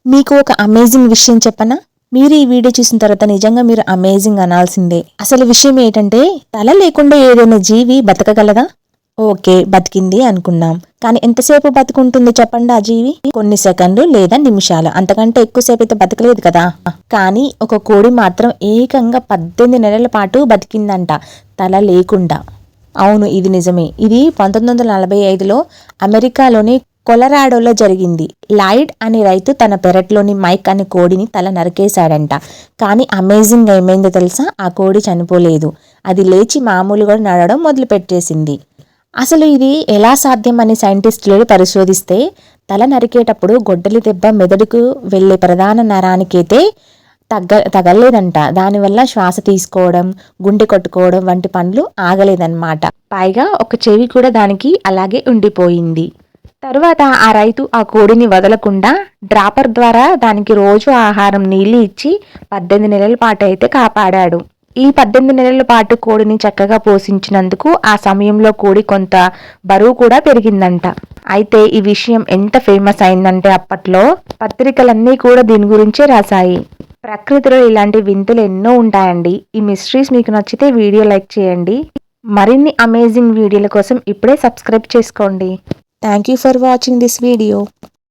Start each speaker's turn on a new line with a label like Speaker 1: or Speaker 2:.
Speaker 1: మీకు ఒక అమేజింగ్ విషయం చెప్పనా? మీరు ఈ వీడియో చూసిన తర్వాత నిజంగా మీరు అమేజింగ్ అనాల్సిందే. అసలు విషయం ఏంటంటే, తల లేకుండా ఏదైనా జీవి బతకగలదా? ఓకే, బతికింది అనుకుందాం. కానీ ఎంతసేపు బతుకుంటుంది చెప్పండి ఆ జీవి? కొన్ని సెకండ్లు లేదా నిమిషాలు, అంతకంటే ఎక్కువసేపు అయితే బతకలేదు కదా. కానీ ఒక కోడి మాత్రం ఏకంగా 18 నెలల పాటు బతికిందంట తల లేకుండా. అవును, ఇది నిజమే. ఇది 1945లో అమెరికాలోని కొలరాడోలో జరిగింది. లాయిడ్ అనే రైతు తన పెరట్లోని మైక్ అనే కోడిని తల నరికేశాడంట. కానీ అమేజింగ్ ఏమైందో తెలుసా? ఆ కోడి చనిపోలేదు. అది లేచి మామూలుగా నడవడం మొదలుపెట్టేసింది. అసలు ఇది ఎలా సాధ్యం అని సైంటిస్టులు పరిశోధిస్తే, తల నరికేటప్పుడు గొడ్డలి దెబ్బ మెదడుకు వెళ్లే ప్రధాన నరానికైతే తగలేదంట. దానివల్ల శ్వాస తీసుకోవడం, గుండె కొట్టుకోవడం వంటి పనులు ఆగలేదన్నమాట. పైగా ఒక చెవి కూడా దానికి అలాగే ఉండిపోయింది. తరువాత ఆ రైతు ఆ కోడిని వదలకుండా డ్రాపర్ ద్వారా దానికి రోజు ఆహారం, నీళ్లు ఇచ్చి 18 నెలల పాటు అయితే కాపాడాడు. ఈ 18 నెలల పాటు కోడిని చక్కగా పోషించినందుకు ఆ సమయంలో కోడి కొంత బరువు కూడా పెరిగిందంట. అయితే ఈ విషయం ఎంత ఫేమస్ అయిందంటే అప్పట్లో పత్రికలన్నీ కూడా దీని గురించే రాశాయి. ప్రకృతిలో ఇలాంటి వింతలు ఎన్నో ఉంటాయండి. ఈ మిస్టరీస్ మీకు నచ్చితే వీడియో లైక్ చేయండి. మరిన్ని అమేజింగ్ వీడియోల కోసం ఇప్పుడే సబ్స్క్రైబ్ చేసుకోండి. Thank you for watching this video.